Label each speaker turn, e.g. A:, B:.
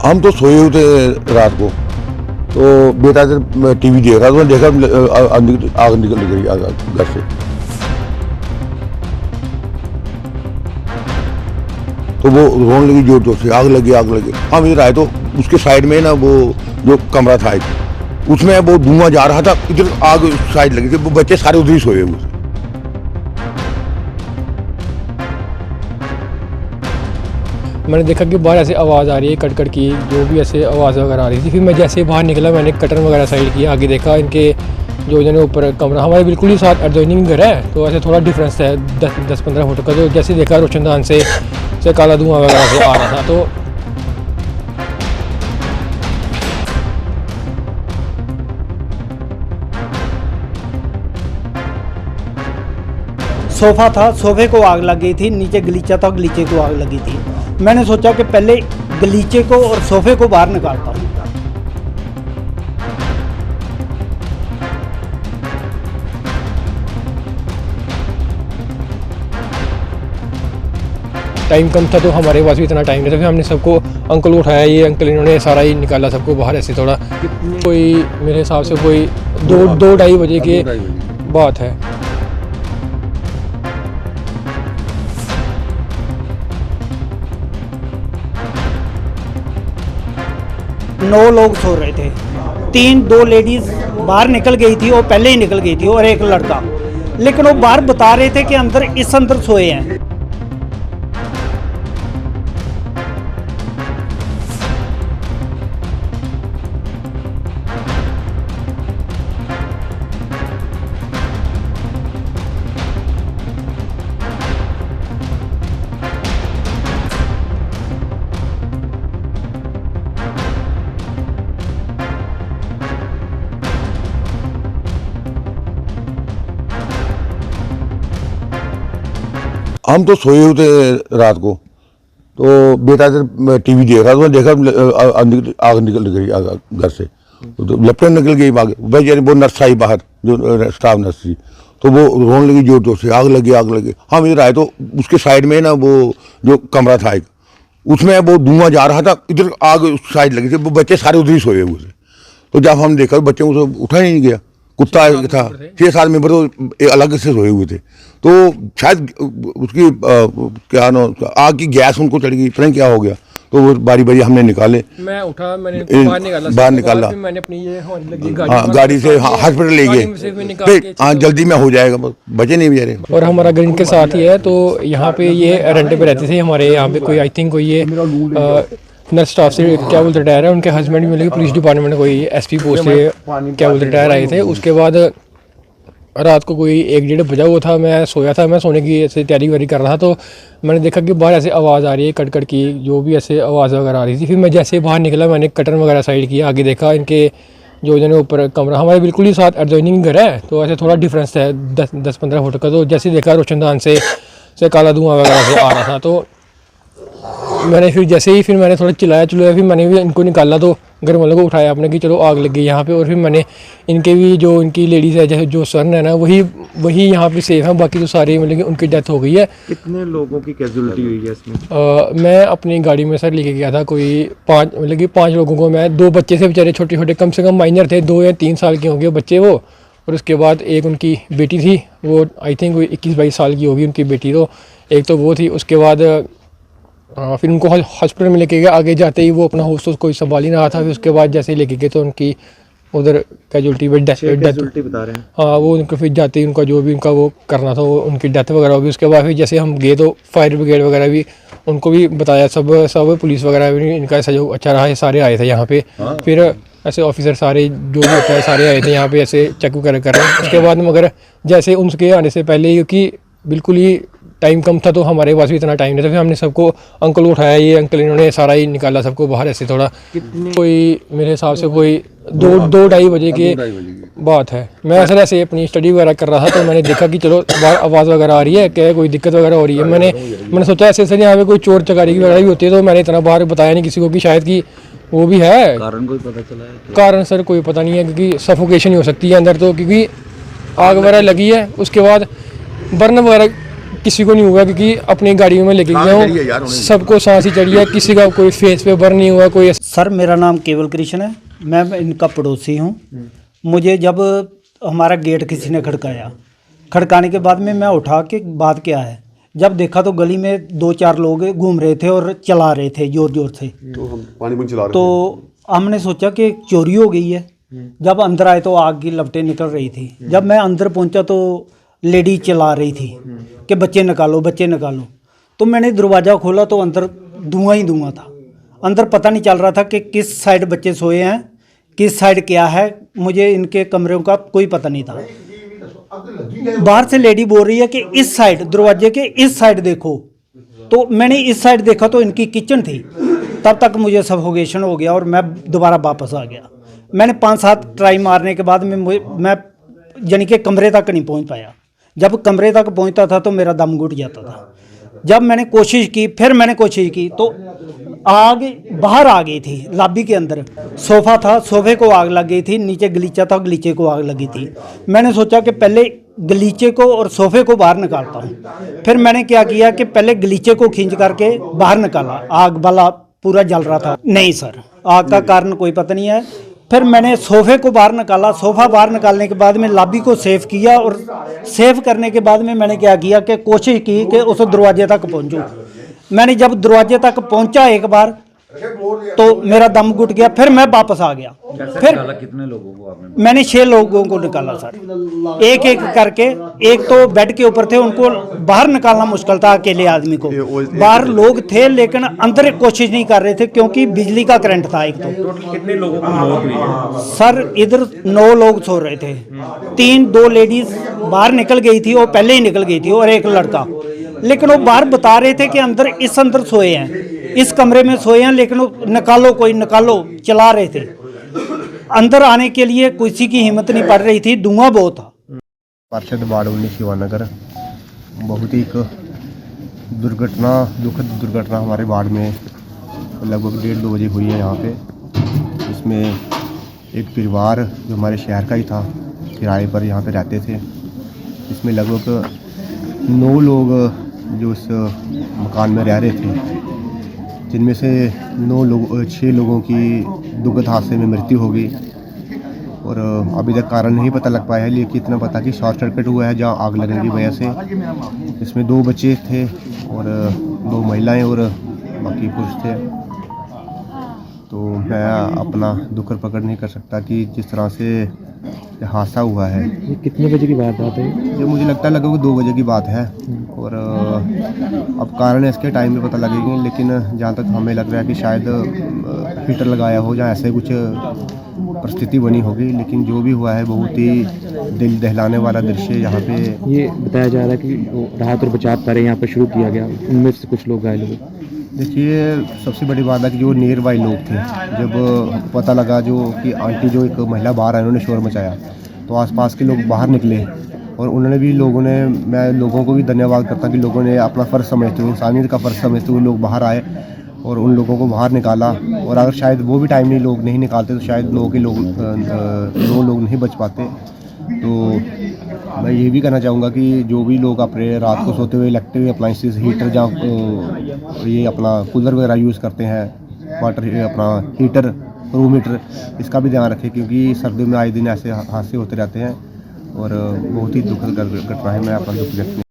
A: हम तो सोए हुए थे रात को, तो बेटा टीवी देख रहा था, देखा आग निकल गई घर से। तो वो रोने लगी जोर जोर से, आग लगी आग लगी। हम इधर आए तो उसके साइड में ना वो जो कमरा था उसमें वो धुआं जा रहा था, इधर आग साइड लगी थी, वो बच्चे सारे उधर ही सोए हुए थे।
B: मैंने देखा कि बाहर ऐसे आवाज़ आ रही है कट की, जो भी ऐसे आवाज़ वगैरह आ रही थी। फिर मैं जैसे बाहर निकला, मैंने कटर वगैरह साइड किया, आगे देखा इनके जो जने ऊपर कमरा हमारे बिल्कुल ही साथ एडजॉइनिंग घर है, तो ऐसे थोड़ा डिफरेंस है 10-15 फुट का। तो जैसे देखा रोशनदान से काला धुआं वगैरह से आ रहा था। तो
C: सोफ़ा था, सोफ़े को आग लग गई थी। नीचे गलीचा था, गलीचे को आग लगी थी। मैंने सोचा कि पहले गलीचे को और सोफ़े को बाहर निकालता हूँ।
B: टाइम कम था, तो हमारे पास भी इतना टाइम नहीं था। फिर हमने सबको अंकल को उठाया, ये अंकल इन्होंने सारा ही निकाला सबको बाहर। ऐसे थोड़ा कोई मेरे हिसाब से कोई 2-2:30 बजे की बात है।
C: नौ लोग सो रहे थे। 2 लेडीज़ बाहर निकल गई थी, वो पहले ही निकल गई थी, और एक लड़का। लेकिन वो बाहर बता रहे थे कि अंदर सोए हैं।
A: हम तो सोए हुए थे रात को, तो बेटा टीवी देख रहा था, देखा आग निकल गई घर से। तो लेफ्टिनेंट निकल गई आगे, भाई यानी वो नर्स आई बाहर, जो स्टाफ नर्स थी, तो वो रोने लगी जोर जोर से, आग लगी आग लगी। हम इधर आए तो उसके साइड में ना वो जो कमरा था उसमें वो धुआं जा रहा था, इधर आग साइड लगी थी, वो बच्चे सारे उधर ही सोए हुए थे। तो जब हम देखा बच्चों को उठा ही नहीं गया, कुत्ता था, 6-7 मेंबर तो अलग से सोए हुए थे। तो शायद उसकी क्या ना आग की गैस उनको चढ़ गई, पता नहीं क्या हो गया। तो वो बारी बारी हमने निकाले।
B: मैं उठा, मैंने बाहर निकाला। फिर मैंने अपनी ये
A: गाड़ी से हॉस्पिटल ले गए। हाँ, जल्दी में हो जाएगा, बचे नहीं बेचारे।
B: और हमारा घर इनके साथ ही है, तो यहाँ पे ये रेंट पे रहते थे। हमारे यहाँ पे कोई आई थिंक कोई ये नर्स स्टाफ से क्या बोलते रिटायर है, उनके हस्बैंड भी मिले पुलिस डिपार्टमेंट में कोई SP पोस्ट से क्या बोलते रिटायर आए थे। उसके बाद रात को कोई 1-1:30 बजा हुआ था, मैं सोया था। मैं सोने की ऐसे तैयारी वारी कर रहा था, तो मैंने देखा कि बाहर ऐसे आवाज़ आ रही है कट की, जो भी ऐसे आवाज़ वगैरह आ रही थी। फिर मैं जैसे बाहर निकला, मैंने कटर वगैरह साइड किया, आगे देखा इनके जो जने ऊपर कमरा हमारे बिल्कुल ही साथ एडजॉइनिंग घर है, तो ऐसे थोड़ा डिफरेंस है 10-15 फुट का। तो जैसे देखा रोशनदान से काला धुआं वगैरह से आ रहा था। तो मैंने फिर मैंने थोड़ा चिल्लाया, फिर मैंने भी इनको निकाला, तो घर वालों को उठाया आपने कि चलो आग लग गई यहाँ पे। और फिर मैंने इनके भी जो इनकी लेडीज़ है, जैसे जो सन है ना, वही यहाँ पे सेफ है। बाकी तो सारे मतलब कि उनकी डेथ हो गई है।
D: कितने लोगों की कैजुअलिटी हुई है इसमें?
B: मैं अपनी गाड़ी में सर लेके गया था, कोई 5 लोगों को। मैं 2 बच्चे से बेचारे छोटे छोटे, कम से कम माइनर थे, 2 या 3 साल के होंगे बच्चे वो। और उसके बाद एक उनकी बेटी थी, वो आई थिंक 21-22 साल की होगी उनकी बेटी। तो एक तो वो थी। उसके बाद फिर उनको हॉस्पिटल में लेके गए। आगे जाते ही वो अपना होस्ट कोई संभाल ही रहा था। फिर उसके बाद जैसे ही लेके गए तो उनकी उधर कैजुअलिटी पे डेथ
D: बता रहे हैं।
B: हाँ, वो उनको फिर जाते ही उनका जो भी उनका वो करना था, वो उनकी डेथ वगैरह होगी। उसके बाद फिर जैसे हम गए तो फायर ब्रिगेड वगैरह भी उनको भी बताया, सब पुलिस वगैरह भी इनका सहयोग अच्छा रहा है। सारे आए थे यहाँ पे। फिर ऐसे ऑफिसर सारे जो भी होता है सारे आए थे यहाँ पे, ऐसे चेक वगैरह कर रहे हैं। उसके बाद मगर जैसे उनके आने से पहले, क्योंकि बिल्कुल ही टाइम कम था, तो हमारे पास भी इतना टाइम नहीं था। फिर हमने सबको अंकल को उठाया, ये अंकल इन्होंने सारा ही निकाला सबको बाहर। ऐसे थोड़ा कोई मेरे हिसाब से कोई 2-2:30 बजे की बात है। मैं सर ऐसे अपनी स्टडी वगैरह कर रहा था, तो मैंने देखा कि चलो बाहर आवाज़ वगैरह आ रही है, क्या कोई दिक्कत वगैरह हो रही है। मैंने सोचा ऐसे सर यहाँ पे कोई चोर चकारी की वगैरह भी होती है, तो मैंने इतना बाहर बताया नहीं किसी को कि शायद कि वो भी है।
D: कारण कोई पता चला है?
B: कारण सर कोई पता नहीं है, क्योंकि सफोकेशन ही हो सकती है अंदर, तो क्योंकि आग वगैरह लगी है। उसके बाद बर्न वगैरह किसी को नहीं हुआ, क्योंकि अपनी गाड़ियों में लेके गया हूँ, सबको सांस ही चढ़ी है, किसी का कोई फेस पे बर्न नहीं हुआ कोई।
C: सर मेरा नाम केवल कृष्ण है, मैं इनका पड़ोसी हूँ। मुझे जब हमारा गेट किसी ने खड़काने के बाद में मैं उठा के बात क्या है, जब देखा तो गली में 2-4 लोग घूम रहे थे और चला रहे थे ज़ोर ज़ोर से।
E: तो हम पानी चला रहे
C: तो हमने सोचा कि चोरी हो गई है। जब अंदर आए तो आग की लपटें निकल रही थी। जब मैं अंदर पहुंचा तो लेडी चला रही थी कि बच्चे निकालो बच्चे निकालो। तो मैंने दरवाज़ा खोला तो अंदर धुआं ही धुआं था। अंदर पता नहीं चल रहा था कि किस साइड बच्चे सोए हैं, किस साइड क्या है, मुझे इनके कमरों का कोई पता नहीं था। बाहर से लेडी बोल रही है कि इस साइड दरवाजे के इस साइड देखो। तो मैंने इस साइड देखा तो इनकी किचन थी। तब तक मुझे सफोकेशन हो गया और मैं दोबारा वापस आ गया। मैंने 5-7 ट्राई मारने के बाद में मैं यानी कि कमरे तक नहीं पहुंच पाया। जब कमरे तक पहुंचता था तो मेरा दम घुट जाता था। जब मैंने कोशिश की, फिर मैंने कोशिश की तो आग बाहर आ गई थी। लॉबी के अंदर सोफ़ा था, सोफ़े को आग लग गई थी। नीचे गलीचा था, गलीचे को आग लगी थी। मैंने सोचा कि पहले गलीचे को और सोफ़े को बाहर निकालता हूँ। फिर मैंने क्या किया कि पहले गलीचे को खींच करके बाहर निकाला। आग वाला पूरा जल रहा था। नहीं सर, आग का कारण कोई पता नहीं है। फिर मैंने सोफ़े को बाहर निकाला। सोफ़ा बाहर निकालने के बाद में लॉबी को सेव किया और सेव करने के बाद में मैंने क्या किया कि कोशिश की कि उस दरवाजे तक पहुंचूं। मैंने जब दरवाजे तक पहुंचा एक बार तो मेरा दम घुट गया। फिर मैं वापस आ गया। फिर
F: कितने लोगों को आपने?
C: मैंने 6 लोगों को निकाला सर, एक एक करके। एक तो बेड के ऊपर थे, उनको बाहर निकालना मुश्किल था अकेले आदमी को। बाहर लोग थे लेकिन अंदर कोशिश नहीं कर रहे थे क्योंकि बिजली का करंट था। एक तो
F: टोटल कितने लोगों को मौत हुई है?
C: सर इधर 9 लोग सो रहे थे। 2 लेडीज बाहर निकल गई थी, वो पहले ही निकल गई थी, और एक लड़का। लेकिन वो बाहर बता रहे थे कि अंदर सोए हैं, इस कमरे में सोए हैं, लेकिन वो निकालो कोई निकालो चला रहे थे। अंदर आने के लिए किसी की हिम्मत नहीं पड़ रही थी, धुआं बहुत था।
G: पार्षद वार्ड 19 शिवानगर, बहुत ही एक दुखद दुर्घटना हमारे वार्ड में लगभग 1:30-2 बजे हुई है यहाँ पे। इसमें एक परिवार जो हमारे शहर का ही था, किराए पर यहाँ पे रहते थे। इसमें लगभग 9 लोग जो इस मकान में रह रहे थे, जिनमें से 6 लोगों की दुखद हादसे में मृत्यु हो गई। और अभी तक कारण नहीं पता लग पाया है, लेकिन इतना पता कि शॉर्ट सर्किट हुआ है जहाँ आग लगने की वजह से। इसमें 2 बच्चे थे और 2 महिलाएं और बाकी पुरुष थे। तो मैं अपना दुख प्रकट नहीं कर सकता कि जिस तरह से हादसा हुआ है।
D: ये कितने बजे की बात है?
G: ये मुझे लगता है लगभग 2 बजे की बात है। और अब कारण इसके टाइम में पता लगेंगे, लेकिन जहाँ तक हमें लग रहा है कि शायद हीटर लगाया हो या ऐसे कुछ परिस्थिति बनी होगी। लेकिन जो भी हुआ है बहुत ही दिल दहलाने वाला दृश्य यहाँ पे।
D: ये बताया जा रहा है कि वो राहत और बचाव कार्य यहाँ पर शुरू किया गया, उनमें से कुछ लोग घायल हुए।
G: देखिए, सबसे बड़ी बात है कि जो नियर बाई लोग थे, जब पता लगा जो कि आंटी जो एक महिला बाहर आई, उन्होंने शोर मचाया, तो आसपास के लोग बाहर निकले। और उन्होंने भी मैं लोगों को भी धन्यवाद करता कि लोगों ने अपना फ़र्ज़ समझते हुए, इंसानियत का फ़र्ज़ समझते हुए लोग बाहर आए और उन लोगों को बाहर निकाला। और अगर शायद वो भी टाइम नहीं लोग नहीं निकालते तो शायद 9 लोग नहीं बच पाते। तो मैं ये भी कहना चाहूँगा कि जो भी लोग अपने रात को सोते हुए इलेक्ट्रिक अप्लाइंसेस, हीटर या ये अपना कूलर वगैरह यूज़ करते हैं, वाटर अपना हीटर, रूम हीटर, इसका भी ध्यान रखें क्योंकि सर्दियों में आए दिन ऐसे हादसे होते रहते हैं। और बहुत ही दुखद घटना है। मैं अपना दुख व्यक्त